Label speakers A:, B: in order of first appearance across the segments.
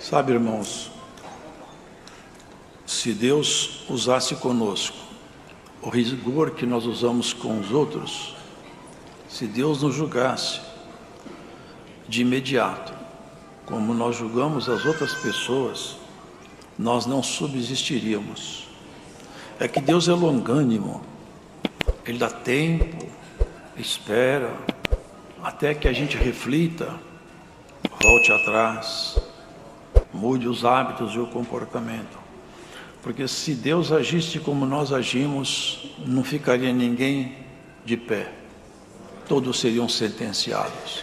A: Sabe, irmãos, se Deus usasse conosco o rigor que nós usamos com os outros, se Deus nos julgasse de imediato, como nós julgamos as outras pessoas, nós não subsistiríamos. É que Deus é longânimo, Ele dá tempo, espera, até que a gente reflita, volte atrás, mude os hábitos e o comportamento. Porque se Deus agisse como nós agimos, não ficaria ninguém de pé. Todos seriam sentenciados.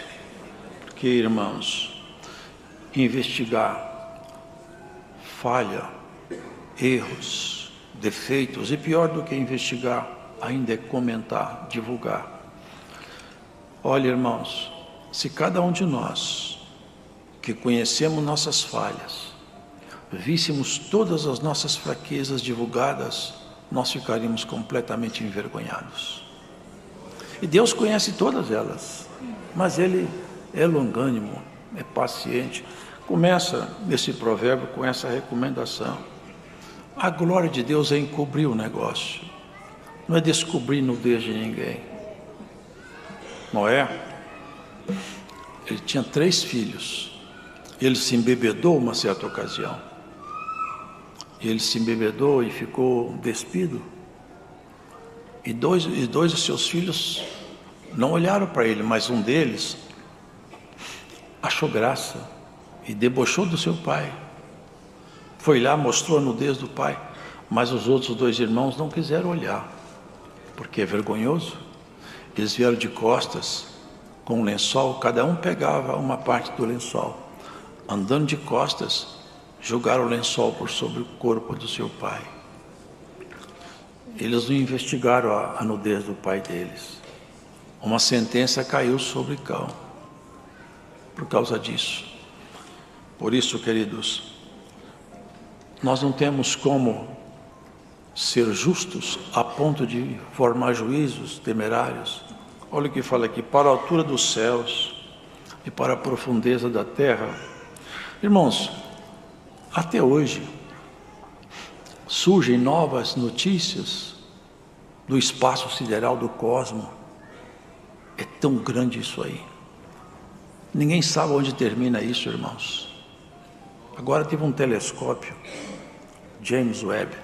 A: Porque, irmãos, investigar falha, erros, defeitos, e pior do que investigar, ainda é comentar, divulgar. Olha, irmãos, se cada um de nós que conhecemos nossas falhas, víssemos todas as nossas fraquezas divulgadas, nós ficaríamos completamente envergonhados. E Deus conhece todas elas, mas Ele é longânimo, é paciente. Começa esse provérbio com essa recomendação. A glória de Deus é encobrir o negócio, não é descobrir nudez de ninguém. Noé, ele tinha 3 filhos. Ele se embebedou uma certa ocasião. Ele se embebedou e ficou despido. E dois dos seus filhos não olharam para ele, mas um deles achou graça e debochou do seu pai. Foi lá, mostrou a nudez do pai, mas os outros 2 irmãos não quiseram olhar, porque é vergonhoso. Eles vieram de costas com um lençol, cada um pegava uma parte do lençol. Andando de costas, jogaram o lençol por sobre o corpo do seu pai. Eles não investigaram a nudez do pai deles. Uma sentença caiu sobre Cão por causa disso. Por isso, queridos, nós não temos como ser justos a ponto de formar juízos temerários. Olha o que fala aqui: para a altura dos céus e para a profundeza da terra. Irmãos, até hoje surgem novas notícias do espaço sideral do cosmos. É tão grande isso aí. Ninguém sabe onde termina isso, irmãos. Agora teve um telescópio, James Webb,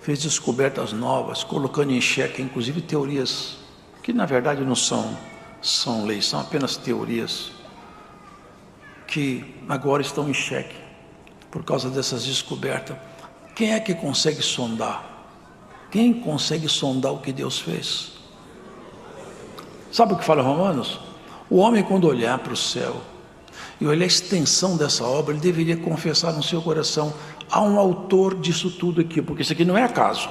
A: fez descobertas novas, colocando em xeque, inclusive, teorias que na verdade não são leis, são apenas teorias, que agora estão em xeque por causa dessas descobertas. Quem é que consegue sondar? Quem consegue sondar o que Deus fez? Sabe o que fala Romanos? O homem, quando olhar para o céu e olhar a extensão dessa obra, ele deveria confessar no seu coração: há um autor disso tudo aqui, porque isso aqui não é acaso,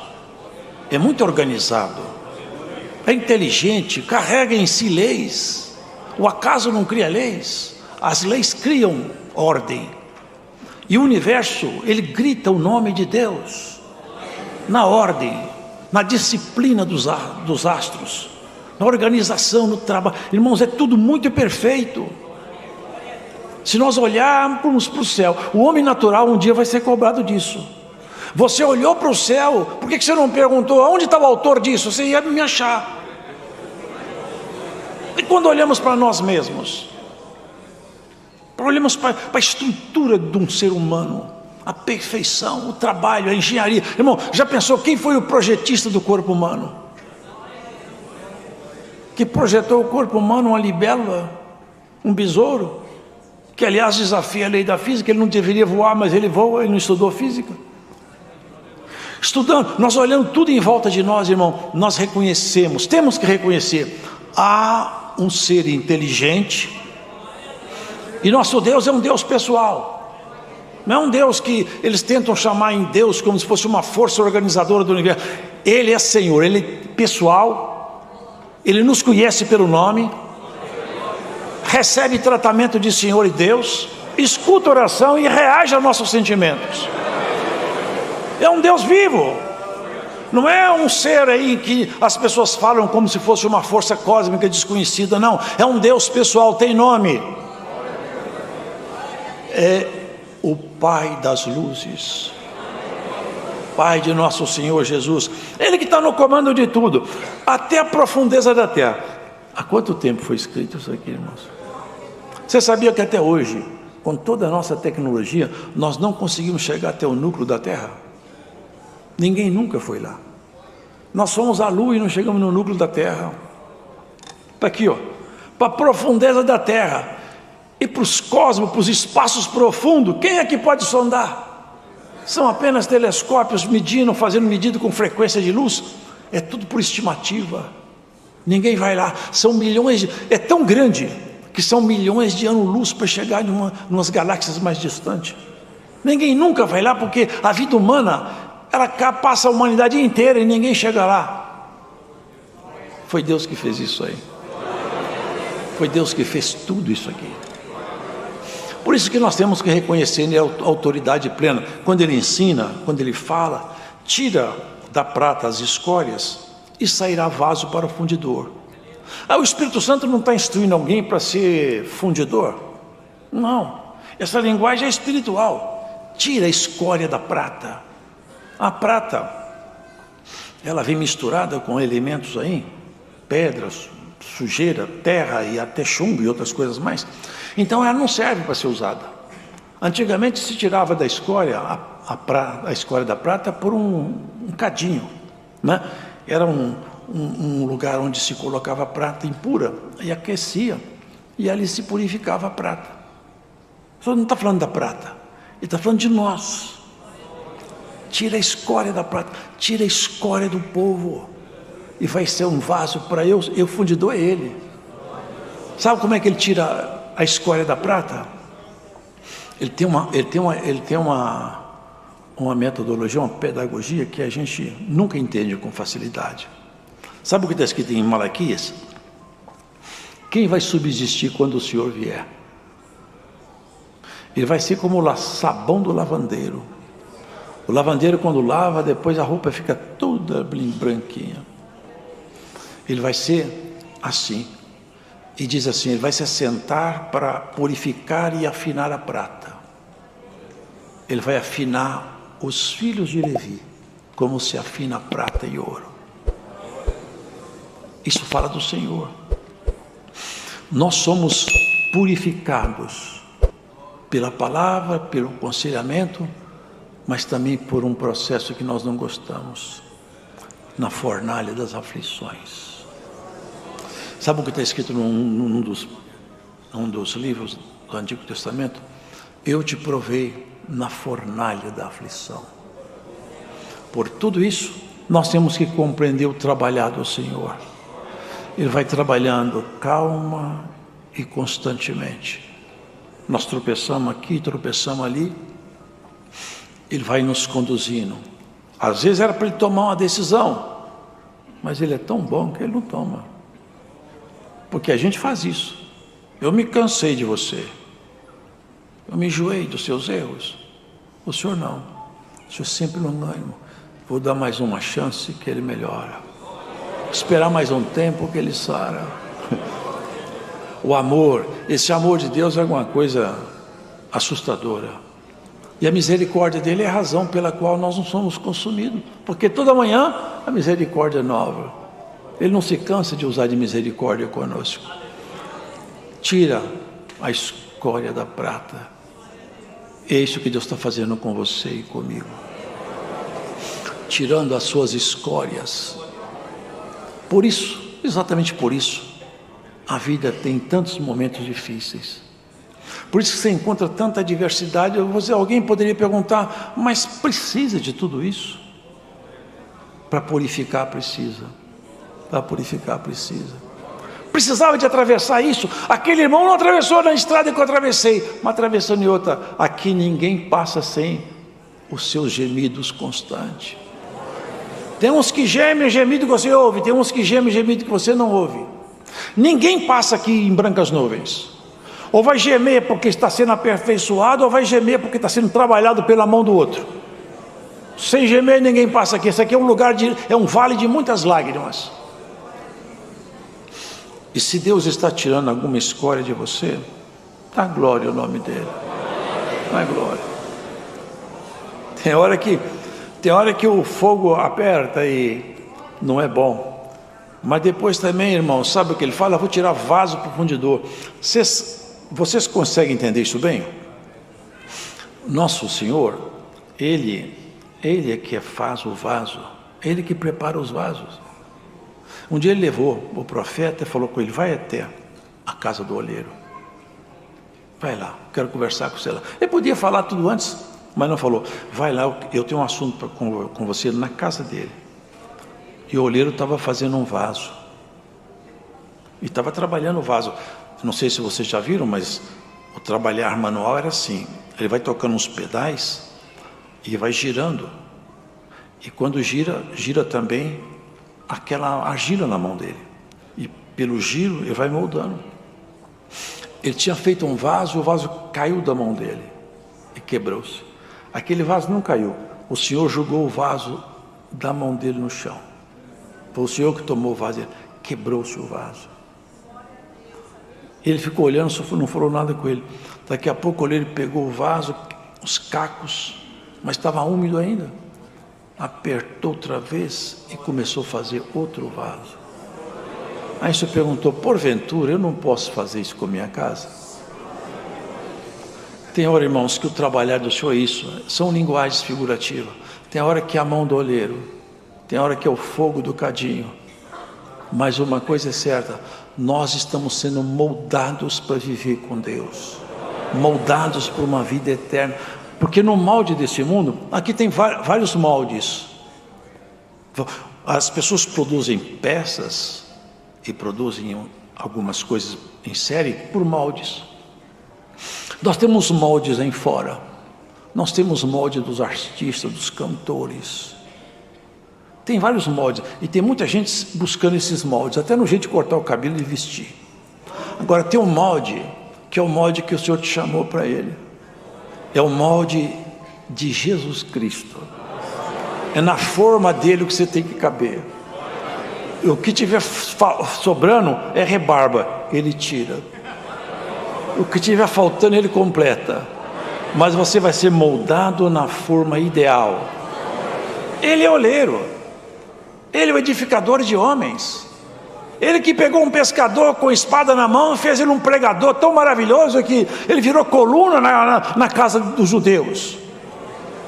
A: é muito organizado, é inteligente, carrega em si leis. O acaso não cria leis, as leis criam ordem. E o universo, ele grita o nome de Deus na ordem, na disciplina dos astros, na organização, no trabalho. Irmãos, é tudo muito perfeito. Se nós olharmos para o céu, o homem natural um dia vai ser cobrado disso. Você olhou para o céu, por que você não perguntou onde está o autor disso? Você ia me achar. E quando olhamos para nós mesmos, olhamos para a estrutura de um ser humano, a perfeição, o trabalho, a engenharia. Irmão, já pensou quem foi o projetista do corpo humano? Que projetou o corpo humano, uma libélula, um besouro, que aliás desafia a lei da física. Ele não deveria voar, mas ele voa. Ele não estudou física. Estudando, nós olhando tudo em volta de nós, irmão, nós reconhecemos, temos que reconhecer, há um ser inteligente. E nosso Deus é um Deus pessoal. Não é um Deus que eles tentam chamar em Deus como se fosse uma força organizadora do universo. Ele é Senhor, Ele é pessoal, Ele nos conhece pelo nome, recebe tratamento de Senhor e Deus, escuta a oração e reage aos nossos sentimentos. É um Deus vivo. Não é um ser aí que as pessoas falam como se fosse uma força cósmica desconhecida. Não, é um Deus pessoal, tem nome. o Pai das luzes, Pai de nosso Senhor Jesus, Ele que está no comando de tudo, até a profundeza da terra. Há quanto tempo foi escrito isso aqui, irmãos? Você sabia que até hoje, com toda a nossa tecnologia, nós não conseguimos chegar até o núcleo da terra? Ninguém nunca foi lá. Nós fomos à lua e não chegamos no núcleo da terra. Está aqui, ó, para a profundeza da terra e para os cosmos, para os espaços profundos. Quem é que pode sondar? São apenas telescópios medindo, fazendo medida com frequência de luz. É tudo por estimativa. Ninguém vai lá. São milhões é tão grande que são milhões de anos-luz para chegar em umas galáxias mais distantes. Ninguém nunca vai lá, porque a vida humana, ela passa a humanidade inteira e ninguém chega lá. Foi Deus que fez isso aí. Foi Deus que fez tudo isso aqui. Por isso que nós temos que reconhecer Ele a autoridade plena. Quando Ele ensina, quando Ele fala, tira da prata as escórias e sairá vaso para o fundidor. O Espírito Santo não está instruindo alguém para ser fundidor. Não, essa linguagem é espiritual. Tira a escória da prata. A prata, ela vem misturada com elementos aí, pedras, sujeira, terra e até chumbo e outras coisas mais. Então ela não serve para ser usada. Antigamente se tirava da escória, a escória da prata por um cadinho, né? Era um lugar onde se colocava prata impura e aquecia, e ali se purificava a prata. Só não está falando da prata, ele está falando de nós. Tira a escória da prata, tira a escória do povo, e vai ser um vaso para eu fundidor é Ele. Sabe como é que Ele tira a escória da prata? Ele tem uma metodologia, uma pedagogia que a gente nunca entende com facilidade. Sabe o que está escrito em Malaquias? Quem vai subsistir quando o Senhor vier? Ele vai ser como o sabão do lavandeiro. O lavandeiro, quando lava, depois a roupa fica toda branquinha. Ele vai ser assim. E diz assim, ele vai se assentar para purificar e afinar a prata. Ele vai afinar os filhos de Levi, como se afina a prata e ouro. Isso fala do Senhor. Nós somos purificados pela palavra, pelo aconselhamento, mas também por um processo que nós não gostamos, na fornalha das aflições. Sabe o que está escrito num dos livros do Antigo Testamento? Eu te provei na fornalha da aflição. Por tudo isso, nós temos que compreender o trabalhar do Senhor. Ele vai trabalhando calma e constantemente. Nós tropeçamos aqui, tropeçamos ali. Ele vai nos conduzindo. Às vezes era para ele tomar uma decisão, mas ele é tão bom que ele não toma. Porque a gente faz isso. Eu me cansei de você. Eu me enjoei dos seus erros. O Senhor não. O Senhor sempre longânimo. Vou dar mais uma chance que Ele melhora. Esperar mais um tempo que Ele sara. O amor, esse amor de Deus é alguma coisa assustadora. E a misericórdia dele é a razão pela qual nós não somos consumidos. Porque toda manhã a misericórdia é nova. Ele não se cansa de usar de misericórdia conosco. Tira a escória da prata. É isso que Deus está fazendo com você e comigo. Tirando as suas escórias. Por isso, exatamente por isso, a vida tem tantos momentos difíceis. Por isso que você encontra tanta adversidade. Alguém poderia perguntar, mas precisa de tudo isso? Para purificar precisa. Para purificar precisa. Precisava de atravessar isso. Aquele irmão não atravessou na estrada que eu atravessei, mas atravessando em outra. Aqui ninguém passa sem os seus gemidos constantes. Tem uns que gemem gemido que você ouve, tem uns que gemem gemido que você não ouve. Ninguém passa aqui em brancas nuvens. Ou vai gemer porque está sendo aperfeiçoado, ou vai gemer porque está sendo trabalhado pela mão do outro. Sem gemer ninguém passa aqui. Esse aqui é um vale de muitas lágrimas. E se Deus está tirando alguma escória de você, dá glória ao nome dele. Dá glória. Tem hora que o fogo aperta e não é bom. Mas depois também, irmão, sabe o que ele fala? Vou tirar vaso para o fundidor. Vocês conseguem entender isso bem? Nosso Senhor, Ele é que faz o vaso, Ele que prepara os vasos. Um dia ele levou o profeta e falou com ele: vai até a casa do oleiro. Vai lá, quero conversar com você lá. Ele podia falar tudo antes, mas não falou. Vai lá, eu tenho um assunto com você na casa dele. E o oleiro estava fazendo um vaso. E estava trabalhando o vaso. Não sei se vocês já viram, mas o trabalhar manual era assim. Ele vai tocando uns pedais e vai girando. E quando gira, gira também aquela argila na mão dele. E pelo giro ele vai moldando. Ele tinha feito um vaso, o vaso caiu da mão dele e quebrou-se. Aquele vaso não caiu. O Senhor jogou o vaso da mão dele no chão. Foi o Senhor que tomou o vaso, quebrou-se o vaso. Ele ficou olhando, não falou nada com ele. Daqui a pouco ele pegou o vaso, os cacos, mas estava úmido ainda. Apertou outra vez e começou a fazer outro vaso. Aí você perguntou: porventura eu não posso fazer isso com a minha casa? Tem hora, irmãos, que o trabalhar do Senhor é isso, são linguagens figurativas. Tem hora que é a mão do oleiro, tem hora que é o fogo do cadinho. Mas uma coisa é certa: nós estamos sendo moldados para viver com Deus, moldados para uma vida eterna. Porque no molde desse mundo, aqui tem vários moldes. As pessoas produzem peças e produzem algumas coisas em série por moldes. Nós temos moldes aí fora. Nós temos molde dos artistas, dos cantores. Tem vários moldes. E tem muita gente buscando esses moldes, até no jeito de cortar o cabelo e vestir. Agora tem um molde, que é o molde que o Senhor te chamou para ele. É o molde de Jesus Cristo. É na forma dele que você tem que caber. O que tiver sobrando é rebarba, ele tira. O que tiver faltando, ele completa. Mas você vai ser moldado na forma ideal. Ele é oleiro. Ele é o edificador de homens. Ele que pegou um pescador com espada na mão e fez ele um pregador tão maravilhoso que ele virou coluna na casa dos judeus.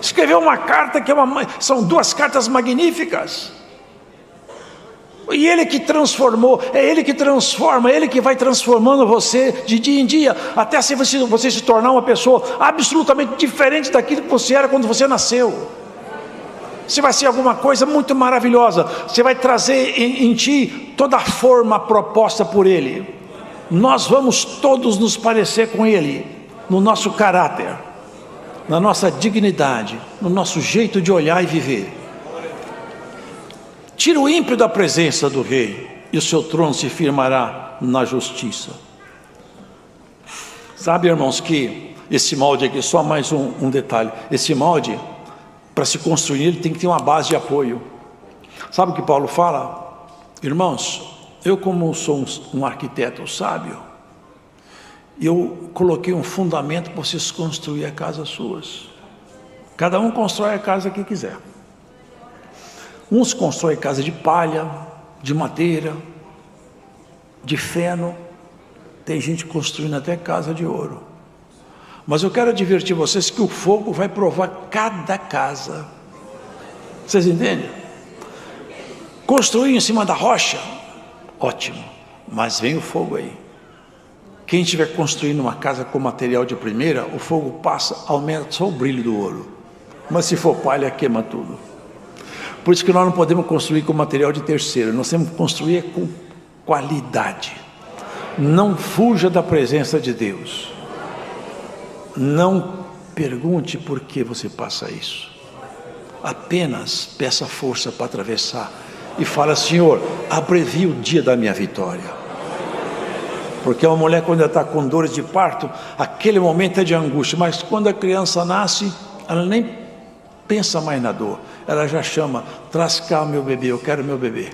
A: Escreveu uma carta que são duas cartas magníficas. E ele que transformou, é ele que transforma, é ele que vai transformando você de dia em dia, até você se tornar uma pessoa absolutamente diferente daquilo que você era quando você nasceu. Você vai ser alguma coisa muito maravilhosa. Você vai trazer em ti toda a forma proposta por Ele. Nós vamos todos nos parecer com Ele, no nosso caráter, na nossa dignidade, no nosso jeito de olhar e viver. Tira o ímpio da presença do rei, e o seu trono se firmará na justiça. Sabe, irmãos, que esse molde aqui, só mais um detalhe, esse molde, para se construir, ele tem que ter uma base de apoio. Sabe o que Paulo fala? Irmãos, eu como sou um arquiteto sábio, eu coloquei um fundamento para vocês construir a casa suas. Cada um constrói a casa que quiser. Uns constroem casa de palha, de madeira, de feno. Tem gente construindo até casa de ouro. Mas eu quero advertir vocês que o fogo vai provar cada casa. Vocês entendem? Construir em cima da rocha, ótimo, mas vem o fogo aí. Quem estiver construindo uma casa com material de primeira, o fogo passa, aumenta só o brilho do ouro. Mas se for palha, queima tudo. Por isso que nós não podemos construir com material de terceira, nós temos que construir com qualidade. Não fuja da presença de Deus. Não pergunte por que você passa isso. Apenas peça força para atravessar e fala: Senhor, abrevia o dia da minha vitória. Porque uma mulher, quando ela está com dores de parto, aquele momento é de angústia, mas quando a criança nasce, ela nem pensa mais na dor, ela já chama: traz cá meu bebê, eu quero meu bebê,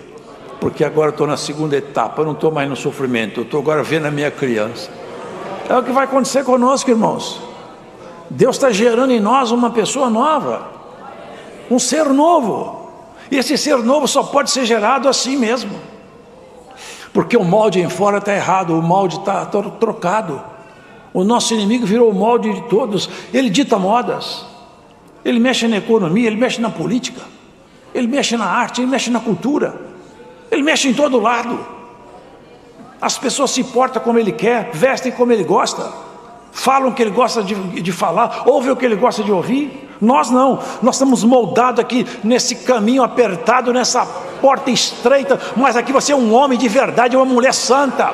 A: porque agora eu estou na segunda etapa, eu não estou mais no sofrimento, eu estou agora vendo a minha criança. É o que vai acontecer conosco, irmãos. Deus está gerando em nós uma pessoa nova. um ser novo. E esse ser novo só pode ser gerado assim mesmo. Porque o molde em fora está errado, o molde está trocado. O nosso inimigo virou o molde de todos. Ele dita modas, ele mexe na economia, ele mexe na política, ele mexe na arte, ele mexe na cultura, ele mexe em todo lado. As pessoas se portam como ele quer, vestem como ele gosta, falam o que ele gosta de falar, ouvem o que ele gosta de ouvir. Nós não, nós estamos moldados aqui nesse caminho apertado, nessa porta estreita, mas aqui você é um homem de verdade, uma mulher santa.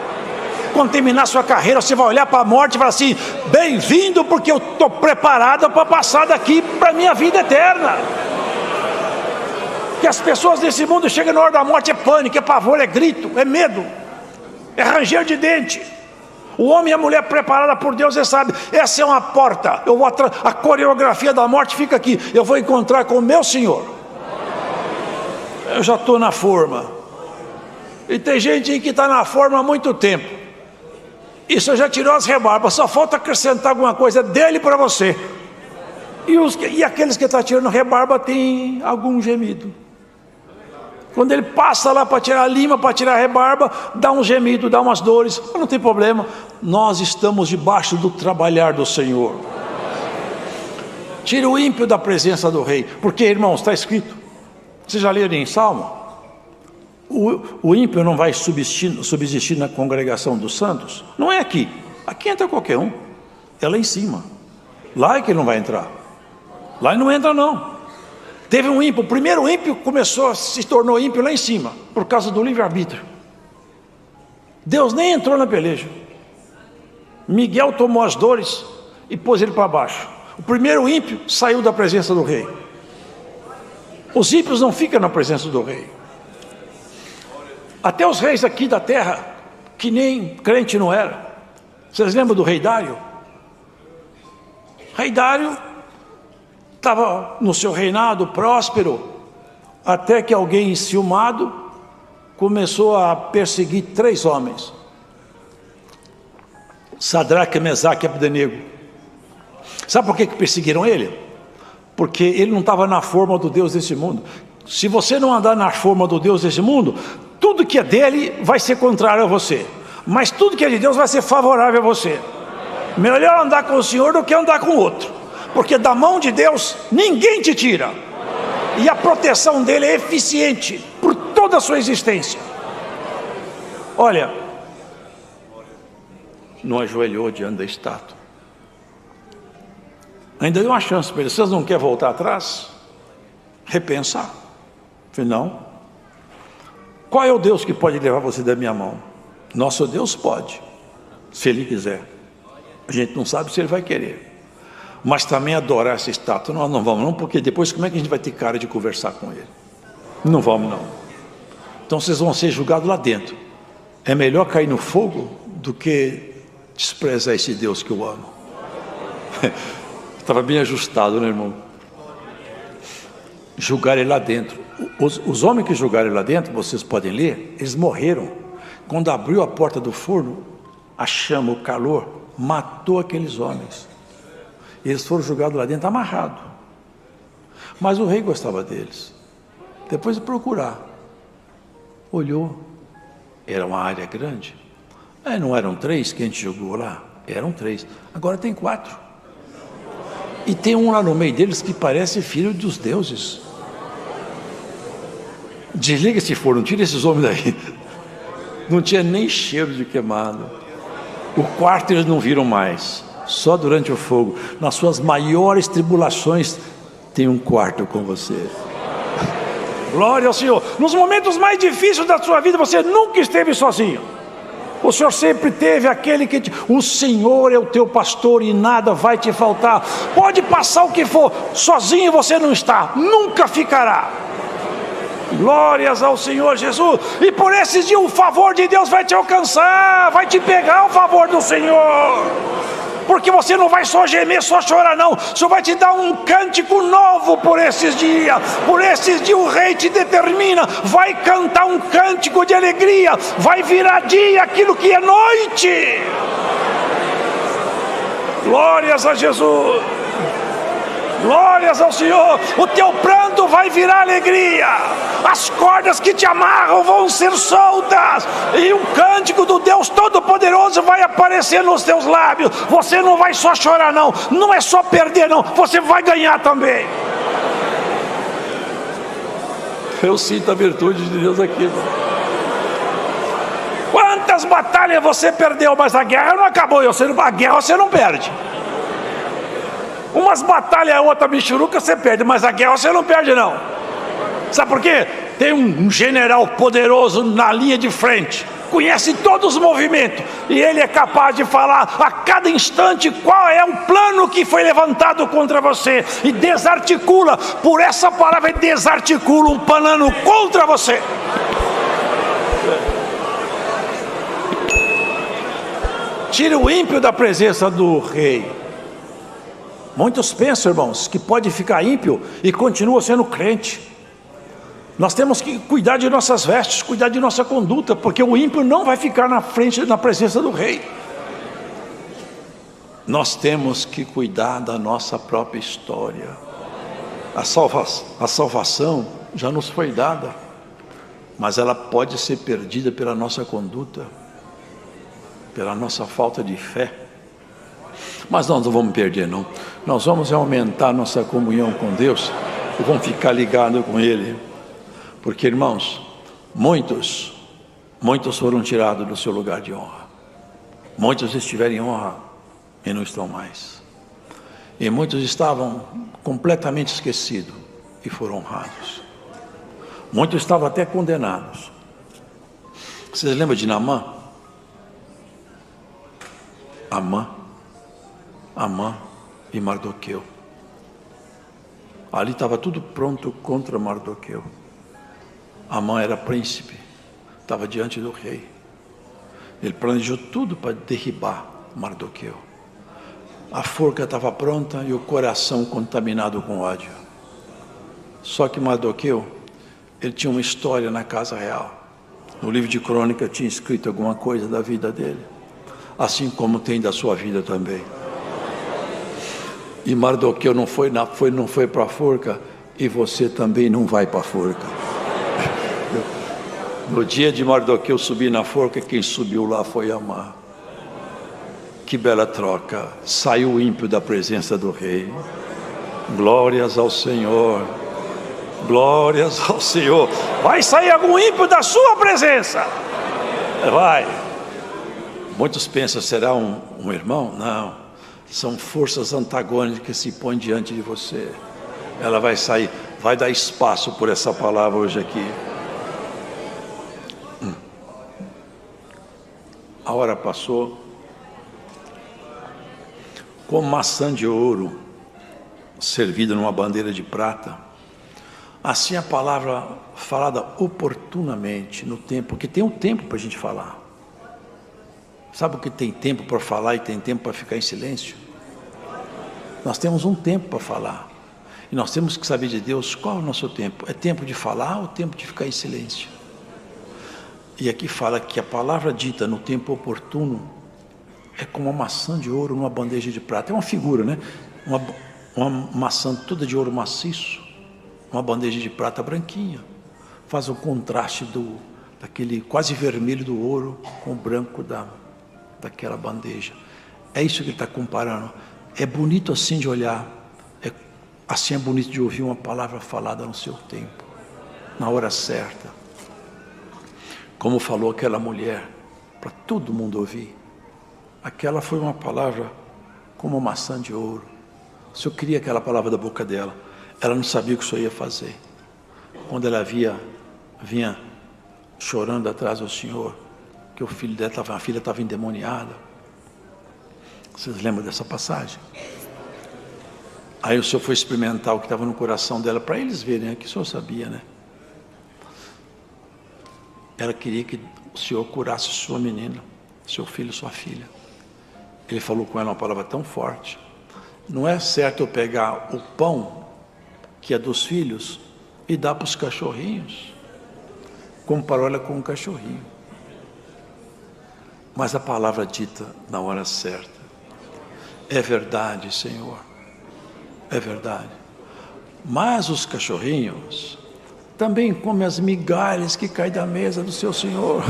A: Quando terminar sua carreira, você vai olhar para a morte e falar assim: bem-vindo, porque eu estou preparado para passar daqui para a minha vida eterna. Que as pessoas desse mundo chegam na hora da morte, é pânico, é pavor, é grito, é medo, é ranger de dente. O homem e a mulher preparada por Deus, você sabe, essa é uma porta. A coreografia da morte fica aqui. Eu vou encontrar com o meu Senhor. Eu já estou na forma. E tem gente aí que está na forma há muito tempo. Isso já tirou as rebarbas. Só falta acrescentar alguma coisa dele para você. E aqueles que estão tirando rebarba têm algum gemido. Quando ele passa lá para tirar a lima, para tirar a rebarba, dá um gemido, dá umas dores, mas não tem problema. Nós estamos debaixo do trabalhar do Senhor. Tira o ímpio da presença do rei. Porque, irmãos, está escrito, vocês já leram em Salmo? O ímpio não vai subsistir na congregação dos santos. Não é aqui. Aqui entra qualquer um. É lá em cima. Lá é que ele não vai entrar. Lá ele não entra não. Teve um ímpio, o primeiro ímpio se tornou ímpio lá em cima, por causa do livre-arbítrio. Deus nem entrou na peleja. Miguel tomou as dores e pôs ele para baixo. O primeiro ímpio saiu da presença do rei. Os ímpios não ficam na presença do rei. Até os reis aqui da terra, que nem crente não era. Vocês lembram do rei Dário? Rei Dário estava no seu reinado próspero, até que alguém enciumado começou a perseguir 3 homens: Sadraque, Mesaque e Abdenego. Sabe por que perseguiram ele? Porque ele não estava na forma do Deus desse mundo. Se você não andar na forma do Deus desse mundo, tudo que é dele vai ser contrário a você, mas tudo que é de Deus vai ser favorável a você. Melhor andar com o Senhor do que andar com o outro, porque da mão de Deus ninguém te tira, e a proteção dele é eficiente por toda a sua existência. Olha, não ajoelhou diante da estátua, ainda deu uma chance para ele. Vocês não querem voltar atrás? Repensar? Não. Qual é o Deus que pode levar você da minha mão? Nosso Deus pode, se Ele quiser. A gente não sabe se Ele vai querer. Mas também adorar essa estátua, nós não vamos não, porque depois como é que a gente vai ter cara de conversar com Ele? Não vamos não. Então vocês vão ser julgados lá dentro. É melhor cair no fogo do que desprezar esse Deus que eu amo. Estava bem ajustado, né, irmão? Julgar Ele lá dentro. Os homens que julgaram lá dentro, vocês podem ler, eles morreram. Quando abriu a porta do forno, a chama, o calor, matou aqueles homens. Eles foram julgados lá dentro, amarrados. Mas o rei gostava deles. Depois de procurar, olhou, era uma área grande. Não eram 3 que a gente jogou lá? Eram 3, agora tem 4. E tem um lá no meio deles que parece filho dos deuses. Desliga esse forno, tira esses homens daí. Não tinha nem cheiro de queimado. O quarto eles não viram mais, só durante o fogo. Nas suas maiores tribulações, tem um quarto com você. Glória ao Senhor. Nos momentos mais difíceis da sua vida, você nunca esteve sozinho. O Senhor sempre teve aquele que... O Senhor é o teu pastor e nada vai te faltar. Pode passar o que for, sozinho você não está, nunca ficará. Glórias ao Senhor Jesus. E por esses dias o favor de Deus vai te alcançar, vai te pegar o favor do Senhor, porque você não vai só gemer, só chorar não. O Senhor vai te dar um cântico novo por esses dias. Por esses dias o rei te determina, vai cantar um cântico de alegria, vai virar dia aquilo que é noite. Glórias a Jesus. Glória Glórias ao Senhor. O teu pranto vai virar alegria. As cordas que te amarram vão ser soltas. E um cântico do Deus Todo-Poderoso vai aparecer nos teus lábios. Você não vai só chorar não. Não é só perder não. Você vai ganhar também. Eu sinto a virtude de Deus aqui. Quantas batalhas você perdeu, mas a guerra não acabou. A guerra você não perde. Umas batalhas, outra michuruca você perde, mas a guerra você não perde não. Sabe por quê? Tem um general poderoso na linha de frente, conhece todos os movimentos, e ele é capaz de falar a cada instante qual é o plano que foi levantado contra você, e desarticula, por essa palavra, desarticula um plano contra você. Tire o ímpio da presença do rei. Muitos pensam, irmãos, que pode ficar ímpio e continua sendo crente. Nós temos que cuidar de nossas vestes, cuidar de nossa conduta, porque o ímpio não vai ficar na frente, na presença do rei. Nós temos que cuidar da nossa própria história. A salvação já nos foi dada, mas ela pode ser perdida pela nossa conduta, pela nossa falta de fé. Mas nós não vamos perder não. Nós vamos aumentar nossa comunhão com Deus e vamos ficar ligados com Ele. Porque, irmãos, muitos foram tirados do seu lugar de honra. Muitos estiveram em honra e não estão mais. E muitos estavam completamente esquecidos e foram honrados. Muitos estavam até condenados. Vocês lembram de Naamã? Amã e Mardoqueu. Ali estava tudo pronto contra Mardoqueu. Amã era príncipe, estava diante do rei. Ele planejou tudo para derribar Mardoqueu. A forca estava pronta e o coração contaminado com ódio. Só que Mardoqueu, ele tinha uma história na casa real. No livro de crônica tinha escrito alguma coisa da vida dele, assim como tem da sua vida também. E Mardoqueu não foi para a forca, e você também não vai para a forca. No dia de Mardoqueu subir na forca, quem subiu lá foi Amã. Que bela troca. Saiu o ímpio da presença do rei. Glórias ao Senhor. Glórias ao Senhor. Vai sair algum ímpio da sua presença? Vai. Muitos pensam, será um irmão? Não. São forças antagônicas que se põem diante de você. Ela vai sair, vai dar espaço por essa palavra hoje aqui. A hora passou. Como maçã de ouro servida numa bandeira de prata, assim a palavra falada oportunamente no tempo, porque tem um tempo para a gente falar. Sabe o que tem tempo para falar e tem tempo para ficar em silêncio? Nós temos um tempo para falar, e nós temos que saber de Deus qual é o nosso tempo. É tempo de falar ou tempo de ficar em silêncio? E aqui fala que a palavra dita no tempo oportuno é como uma maçã de ouro numa bandeja de prata. É uma figura, né? Uma maçã toda de ouro maciço, uma bandeja de prata branquinha. Faz o contraste daquele quase vermelho do ouro com o branco daquela bandeja. É isso que ele está comparando. É bonito assim de olhar, assim é bonito de ouvir uma palavra falada no seu tempo, na hora certa. Como falou aquela mulher, para todo mundo ouvir. Aquela foi uma palavra como uma maçã de ouro. O Senhor queria aquela palavra da boca dela. Ela não sabia o que o Senhor ia fazer. Quando ela vinha chorando atrás do Senhor, que a filha estava endemoniada. Vocês lembram dessa passagem? Aí o Senhor foi experimentar o que estava no coração dela, para eles verem, que o Senhor sabia, né? Ela queria que o Senhor curasse sua menina, seu filho, sua filha. Ele falou com ela uma palavra tão forte: não é certo eu pegar o pão que é dos filhos e dar para os cachorrinhos. Comparou ela com um cachorrinho. Mas a palavra dita na hora certa. É verdade, Senhor. É verdade. Mas os cachorrinhos também comem as migalhas que caem da mesa do seu senhor.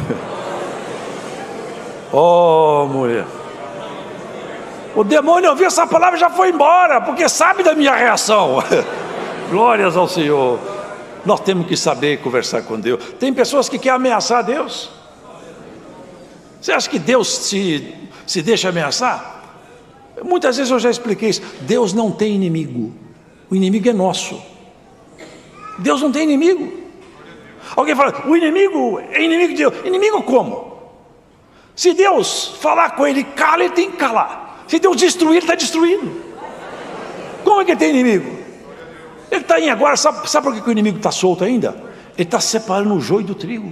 A: Oh, mulher. O demônio ouviu essa palavra e já foi embora, porque sabe da minha reação. Glórias ao Senhor. Nós temos que saber conversar com Deus. Tem pessoas que querem ameaçar Deus. Você acha que Deus se deixa ameaçar? Muitas vezes eu já expliquei isso. Deus não tem inimigo. O inimigo é nosso. Deus não tem inimigo. Alguém fala, o inimigo é inimigo de Deus. Inimigo como? Se Deus falar com ele, cala, ele tem que calar. Se Deus destruir, ele está destruindo. Como é que ele tem inimigo? Ele está em agora, sabe por que o inimigo está solto ainda? Ele está separando o joio do trigo.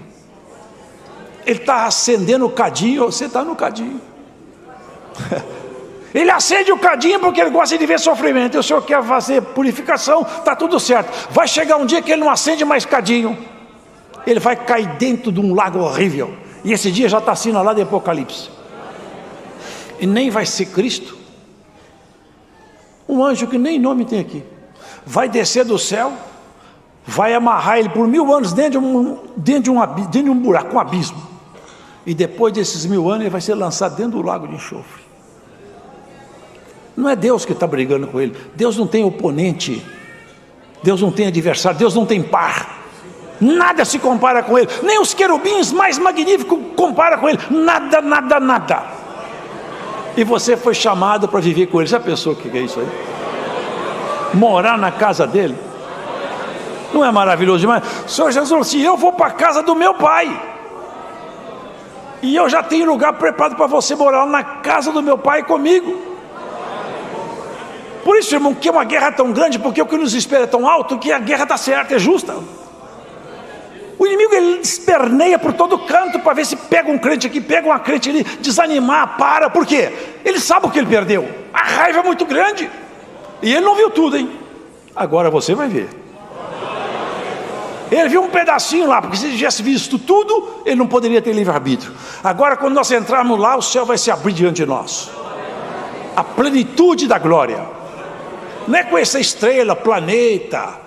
A: Ele está acendendo o cadinho, você está no cadinho. Ele acende o cadinho porque ele gosta de ver sofrimento. E o Senhor quer fazer purificação, está tudo certo. Vai chegar um dia que ele não acende mais cadinho. Ele vai cair dentro de um lago horrível. E esse dia já está assinalado em Apocalipse. E nem vai ser Cristo. Um anjo que nem nome tem aqui. Vai descer do céu, vai amarrar ele por 1000 anos dentro de um buraco, um abismo. E depois desses 1000 anos ele vai ser lançado dentro do lago de enxofre. Não é Deus que está brigando com ele. Deus não tem oponente. Deus não tem adversário. Deus não tem par. Nada se compara com ele. Nem os querubins mais magníficos comparam com ele. Nada, nada, nada. E você foi chamado para viver com ele. Já pensou o que é isso aí? Morar na casa dele? Não é maravilhoso demais? O Senhor Jesus falou assim, eu vou para a casa do meu pai. E eu já tenho lugar preparado para você morar na casa do meu pai comigo. Por isso, irmão, que é uma guerra tão grande, porque o que nos espera é tão alto, que a guerra está certa, é justa. O inimigo, ele esperneia por todo canto, para ver se pega um crente aqui, pega uma crente ali, desanimar, para, por quê? Ele sabe o que ele perdeu, a raiva é muito grande, e ele não viu tudo, hein? Agora você vai ver. Ele viu um pedacinho lá, porque se ele tivesse visto tudo, ele não poderia ter livre-arbítrio. Agora, quando nós entrarmos lá, o céu vai se abrir diante de nós. A plenitude da glória. Não é com essa estrela, planeta,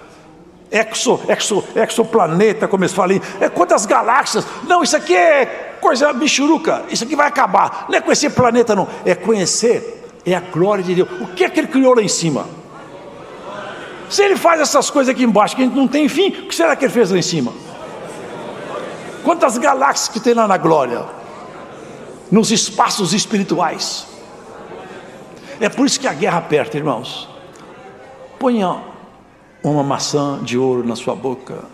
A: exoplaneta, como eles falam, é quantas galáxias. Não, isso aqui é coisa bichuruca, isso aqui vai acabar. Não é conhecer planeta, não, é conhecer, é a glória de Deus. O que é que ele criou lá em cima? Se ele faz essas coisas aqui embaixo, que a gente não tem fim, o que será que ele fez lá em cima? Quantas galáxias que tem lá na glória, nos espaços espirituais. É por isso que a guerra aperta, irmãos. Ponha uma maçã de ouro na sua boca,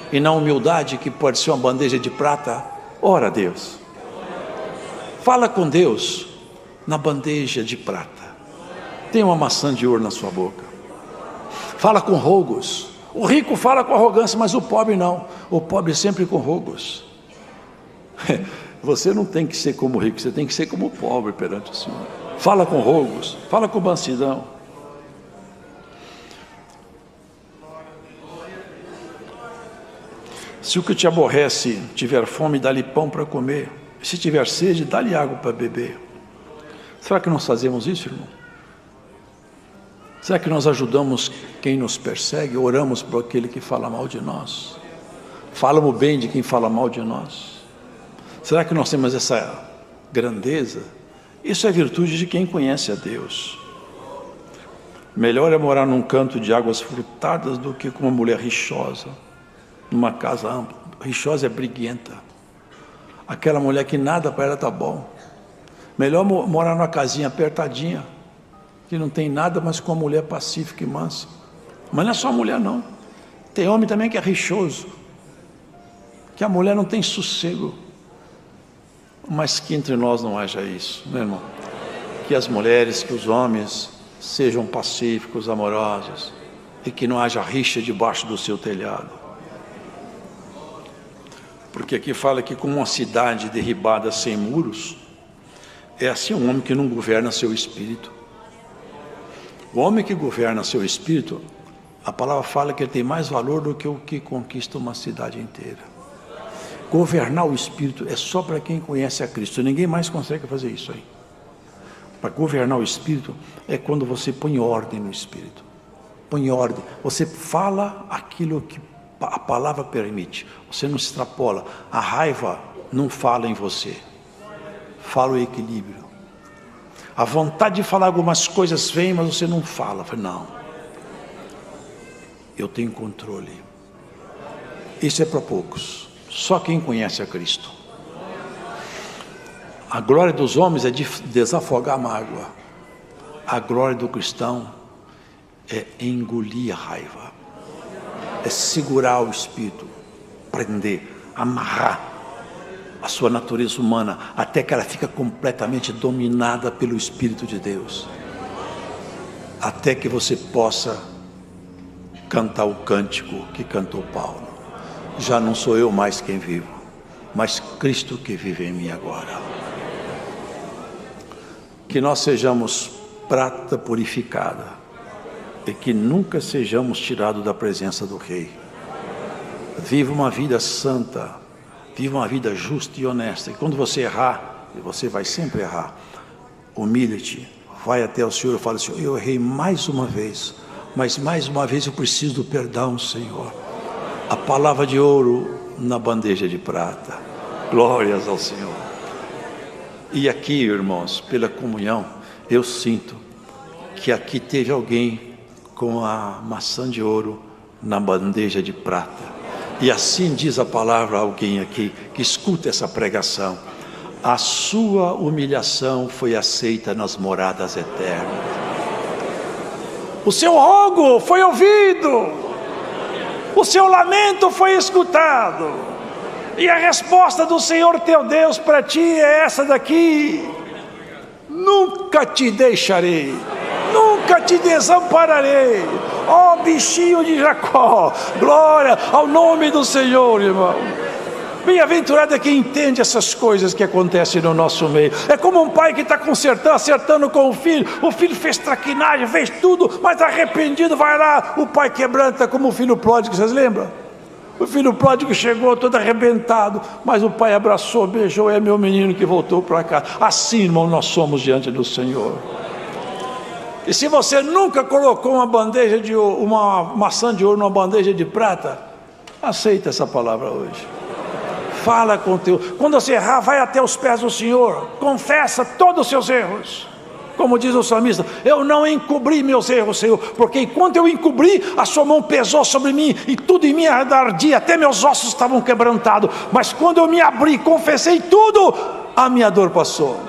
A: e na humildade, que pode ser uma bandeja de prata, ora a Deus. Fala com Deus na bandeja de prata. Tem uma maçã de ouro na sua boca. Fala com rogos. O rico fala com arrogância, mas o pobre não. O pobre sempre com rogos. Você não tem que ser como o rico, você tem que ser como o pobre perante o Senhor. Fala com rogos, fala com mansidão. Se o que te aborrece tiver fome, dá-lhe pão para comer. Se tiver sede, dá-lhe água para beber. Será que nós fazemos isso, irmão? Será que nós ajudamos quem nos persegue? Oramos por aquele que fala mal de nós? Falamos bem de quem fala mal de nós? Será que nós temos essa grandeza? Isso é virtude de quem conhece a Deus. Melhor é morar num canto de águas frutadas do que com uma mulher rixosa, numa casa ampla. Rixosa é briguenta. Aquela mulher que nada para ela está bom. Melhor morar numa casinha apertadinha, que não tem nada, mas com uma mulher pacífica e mansa. Mas não é só mulher, não. Tem homem também que é rixoso, que a mulher não tem sossego. Mas que entre nós não haja isso, né, irmão? Que as mulheres, que os homens sejam pacíficos, amorosos, e que não haja rixa debaixo do seu telhado. Porque aqui fala que como uma cidade derribada sem muros, é assim um homem que não governa seu espírito. O homem que governa seu espírito, a palavra fala que ele tem mais valor do que o que conquista uma cidade inteira. Governar o espírito é só para quem conhece a Cristo. Ninguém mais consegue fazer isso aí. Para governar o espírito é quando você põe ordem no espírito. põe ordem. Você fala aquilo que a palavra permite. Você não extrapola. A raiva não fala em você. Fala o equilíbrio. A vontade de falar algumas coisas vem, mas você não fala. Não. Eu tenho controle. Isso é para poucos. Só quem conhece a Cristo. A glória dos homens é de desafogar a mágoa. A glória do cristão é engolir a raiva. É segurar o espírito, prender, amarrar a sua natureza humana, até que ela fica completamente dominada pelo Espírito de Deus. Até que você possa cantar o cântico que cantou Paulo. Já não sou eu mais quem vivo, mas Cristo que vive em mim agora. Que nós sejamos prata purificada e que nunca sejamos tirados da presença do Rei. Viva uma vida santa, viva uma vida justa e honesta. E quando você errar, e você vai sempre errar, humilha-te, vai até o Senhor e fala: Senhor, eu errei mais uma vez, mas mais uma vez eu preciso do perdão, Senhor. A palavra de ouro na bandeja de prata. Glórias ao Senhor. E aqui, irmãos, pela comunhão, eu sinto que aqui teve alguém com a maçã de ouro na bandeja de prata. E assim diz a palavra a alguém aqui que escuta essa pregação: a sua humilhação foi aceita nas moradas eternas. O seu rogo foi ouvido. O seu lamento foi escutado. E a resposta do Senhor teu Deus para ti é essa daqui: nunca te deixarei, nunca te desampararei, ó bichinho de Jacó. Glória ao nome do Senhor, irmão. Bem-aventurado é quem entende essas coisas que acontecem no nosso meio. É como um pai que está acertando com o filho fez traquinagem, fez tudo, mas arrependido vai lá, o pai quebranta como o filho pródigo, vocês lembram? O filho pródigo chegou todo arrebentado, mas o pai abraçou, beijou, é meu menino que voltou para cá. Assim, irmão, nós somos diante do Senhor. E se você nunca colocou uma maçã de ouro numa bandeja de prata, aceita essa palavra hoje. Fala com teu. Quando você errar, vai até os pés do Senhor, confessa todos os seus erros. Como diz o salmista: eu não encobri meus erros, Senhor, porque enquanto eu encobri, a sua mão pesou sobre mim, e tudo em mim ardia, até meus ossos estavam quebrantados. Mas quando eu me abri, confessei tudo, a minha dor passou.